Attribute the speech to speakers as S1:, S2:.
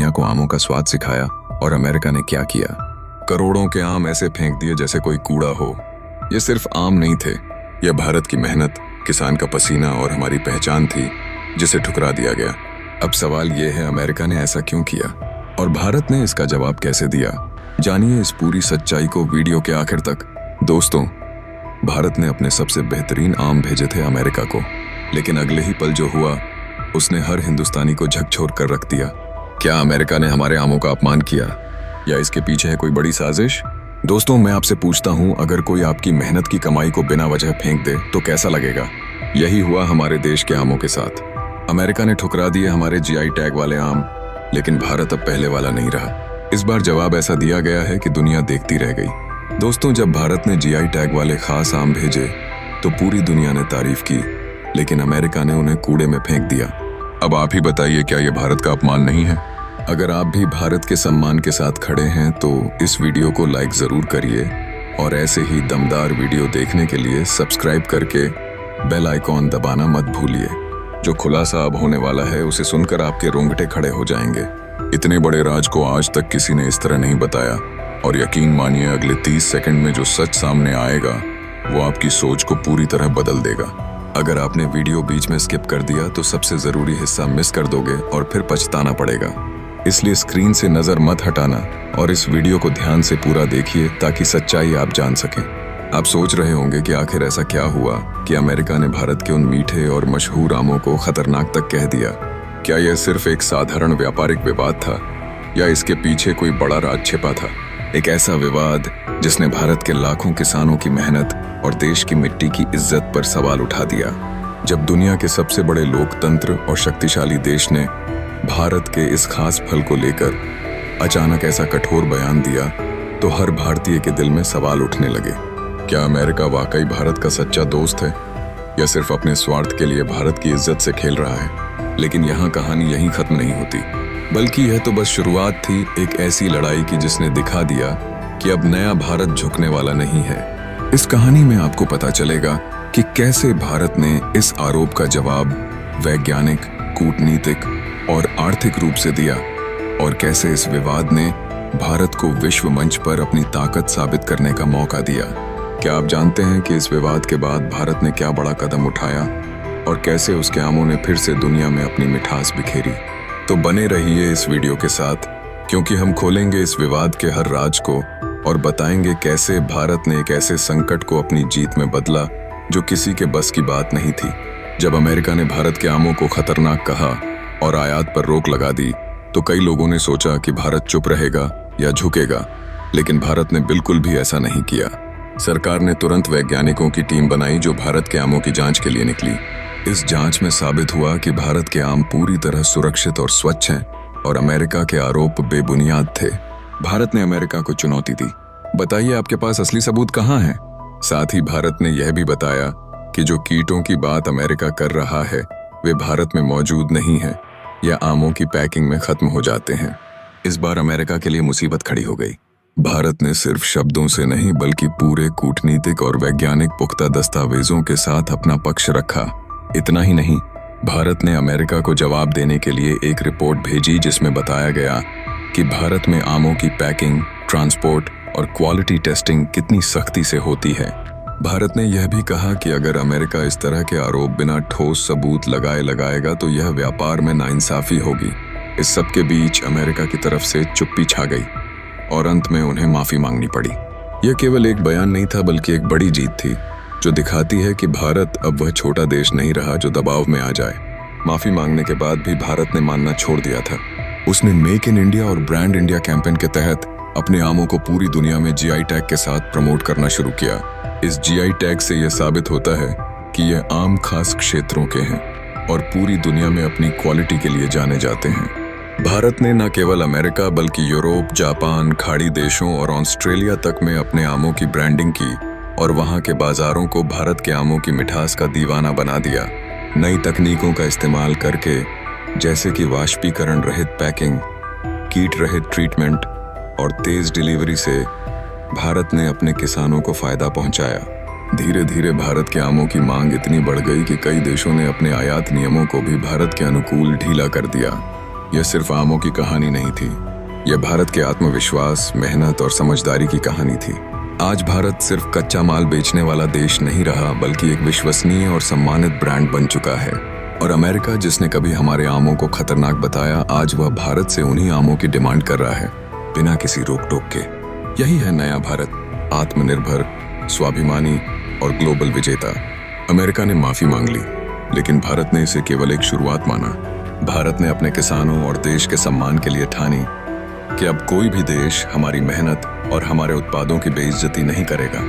S1: दुनिया को आमों का स्वाद सिखाया और अमेरिका ने क्या किया। करोड़ों के आम ऐसे फेंक दिए जैसे कोई कूड़ा हो। ये सिर्फ आम नहीं थे, यह भारत की मेहनत, किसान का पसीना और हमारी पहचान थी जिसे ठुकरा दिया गया। अब सवाल ये है, अमेरिका ने ऐसा क्यों किया और भारत ने इसका जवाब कैसे दिया? जानिए इस पूरी सच्चाई को वीडियो के आखिर तक। दोस्तों, भारत ने अपने सबसे बेहतरीन आम भेजे थे अमेरिका को, लेकिन अगले ही पल जो हुआ उसने हर हिंदुस्तानी को झकझोर कर रख दिया। क्या अमेरिका ने हमारे आमों का अपमान किया या इसके पीछे है कोई बड़ी साजिश? दोस्तों, मैं आपसे पूछता हूं, अगर कोई आपकी मेहनत की कमाई को बिना वजह फेंक दे तो कैसा लगेगा? यही हुआ हमारे देश के आमों के साथ। अमेरिका ने ठुकरा दिए हमारे जीआई टैग वाले आम, लेकिन भारत अब पहले वाला नहीं रहा। इस बार जवाब ऐसा दिया गया है कि दुनिया देखती रह गई। दोस्तों, जब भारत ने जीआई टैग वाले खास आम भेजे तो पूरी दुनिया ने तारीफ की, लेकिन अमेरिका ने उन्हें कूड़े में फेंक दिया। अब आप ही बताइए, क्या यह भारत का अपमान नहीं है? अगर आप भी भारत के सम्मान के साथ खड़े हैं तो इस वीडियो को लाइक जरूर करिए और ऐसे ही दमदार वीडियो देखने के लिए सब्सक्राइब करके बेल आइकॉन दबाना मत भूलिए। जो खुलासा अब होने वाला है उसे सुनकर आपके रोंगटे खड़े हो जाएंगे। इतने बड़े राज को आज तक किसी ने इस तरह नहीं बताया और यकीन मानिए अगले 30 सेकंड में जो सच सामने आएगा वो आपकी सोच को पूरी तरह बदल देगा। अगर आपने वीडियो बीच में स्किप कर दिया तो सबसे जरूरी हिस्सा मिस कर दोगे और फिर पछताना पड़ेगा। इसलिए स्क्रीन से नजर मत हटाना और इस वीडियो को ध्यान से पूरा देखिए ताकि सच्चाई आप जान सकें। आप सोच रहे होंगे कि आखिर ऐसा क्या हुआ कि अमेरिका ने भारत के उन मीठे और मशहूर आमों को खतरनाक तक कह दिया। क्या यह सिर्फ एक साधारण व्यापारिक विवाद था या इसके पीछे कोई बड़ा राज छिपा था? एक ऐसा विवाद जिसने भारत के लाखों किसानों की मेहनत और देश की मिट्टी की इज्जत पर सवाल उठा दिया। जब दुनिया के सबसे बड़े लोकतंत्र और शक्तिशाली देश ने भारत के इस खास फल को लेकर अचानक ऐसा कठोर बयान दिया तो हर भारतीय के दिल में सवाल उठने लगे। क्या अमेरिका वाकई भारत का सच्चा दोस्त है या सिर्फ अपने स्वार्थ के लिए भारत की इज्जत से खेल रहा है? लेकिन यहाँ कहानी यहीं खत्म नहीं होती, बल्कि यह तो बस शुरुआत थी एक ऐसी लड़ाई की जिसने दिखा दिया कि अब नया भारत झुकने वाला नहीं है। इस कहानी में आपको पता चलेगा कि कैसे भारत ने इस आरोप का जवाब वैज्ञानिक, कूटनीतिक और आर्थिक रूप से दिया और कैसे इस विवाद ने भारत को विश्व मंच पर अपनी ताकत साबित करने का मौका दिया। क्या आप जानते हैं कि इस विवाद के बाद भारत ने क्या बड़ा कदम उठाया और कैसे उसके आमों ने फिर से दुनिया में अपनी मिठास बिखेरी? तो बने रहिए इस वीडियो के साथ, क्योंकि हम खोलेंगे इस विवाद के हर राज को और बताएंगे कैसे भारत ने एक ऐसे संकट को अपनी जीत में बदला जो किसी के बस की बात नहीं थी। जब अमेरिका ने भारत के आमों को खतरनाक कहा और आयात पर रोक लगा दी तो कई लोगों ने सोचा कि भारत चुप रहेगा या झुकेगा, लेकिन भारत ने बिल्कुल भी ऐसा नहीं किया। सरकार ने तुरंत वैज्ञानिकों की टीम बनाई जो भारत के आमों की जांच के लिए निकली। इस जांच में साबित हुआ कि भारत के आम पूरी तरह सुरक्षित और स्वच्छ हैं और अमेरिका के आरोप बेबुनियाद थे। भारत ने अमेरिका को चुनौती दी, बताइए आपके पास असली सबूत कहाँ हैं? साथ ही भारत ने यह भी बताया कि जो कीटों की बात अमेरिका कर रहा है वे भारत में मौजूद नहीं है या आमों की पैकिंग में खत्म हो जाते हैं। इस बार अमेरिका के लिए मुसीबत खड़ी हो गई। भारत ने सिर्फ शब्दों से नहीं बल्कि पूरे कूटनीतिक और वैज्ञानिक पुख्ता दस्तावेजों के साथ अपना पक्ष रखा। इतना ही नहीं, भारत ने अमेरिका को जवाब देने के लिए एक रिपोर्ट भेजी जिसमें बताया गया कि भारत में आमों की पैकिंग, ट्रांसपोर्ट और क्वालिटी टेस्टिंग कितनी सख्ती से होती है। भारत ने यह भी कहा कि अगर अमेरिका इस तरह के आरोप बिना ठोस सबूत लगाएगा तो यह व्यापार में नाइंसाफी होगी। इस सब के बीच अमेरिका की तरफ से चुप्पी छा गई और अंत में उन्हें माफी मांगनी पड़ी। यह केवल एक बयान नहीं था बल्कि एक बड़ी जीत थी जो दिखाती है कि भारत अब वह छोटा देश नहीं रहा जो दबाव में आ जाए। माफी मांगने के बाद भी भारत ने मानना छोड़ दिया था। उसने मेक इन इंडिया और ब्रांड इंडिया कैंपेन के तहत अपने आमों को पूरी दुनिया में जीआई टैग के साथ प्रमोट करना शुरू किया। इस जीआई टैग से यह साबित होता है कि यह आम खास क्षेत्रों के हैं और पूरी दुनिया में अपनी क्वालिटी के लिए जाने जाते हैं। भारत ने न केवल अमेरिका बल्कि यूरोप, जापान, खाड़ी देशों और ऑस्ट्रेलिया तक में अपने आमों की ब्रांडिंग की और वहां के बाजारों को भारत के आमों की मिठास का दीवाना बना दिया। नई तकनीकों का इस्तेमाल करके, जैसे कि वाष्पीकरण रहित पैकिंग, कीट रहित ट्रीटमेंट और तेज डिलीवरी से भारत ने अपने किसानों को फायदा पहुंचाया। धीरे धीरे भारत के आमों की मांग इतनी बढ़ गई कि कई देशों ने अपने आयात नियमों को भी भारत के अनुकूल ढीला कर दिया। यह सिर्फ आमों की कहानी नहीं थी, यह भारत के आत्मविश्वास, मेहनत और समझदारी की कहानी थी। आज भारत सिर्फ कच्चा माल बेचने वाला देश नहीं रहा, बल्कि एक विश्वसनीय और सम्मानित ब्रांड बन चुका है। और अमेरिका, जिसने कभी हमारे आमों को खतरनाक बताया, आज वह भारत से उन्हीं आमों की डिमांड कर रहा है, बिना किसी रोक टोक के। यही है नया भारत, आत्मनिर्भर, स्वाभिमानी और ग्लोबल विजेता। अमेरिका ने माफी मांग ली, लेकिन भारत ने इसे केवल एक शुरुआत माना। भारत ने अपने किसानों और देश के सम्मान के लिए ठानी कि अब कोई भी देश हमारी मेहनत और हमारे उत्पादों की बेइज्जती नहीं करेगा।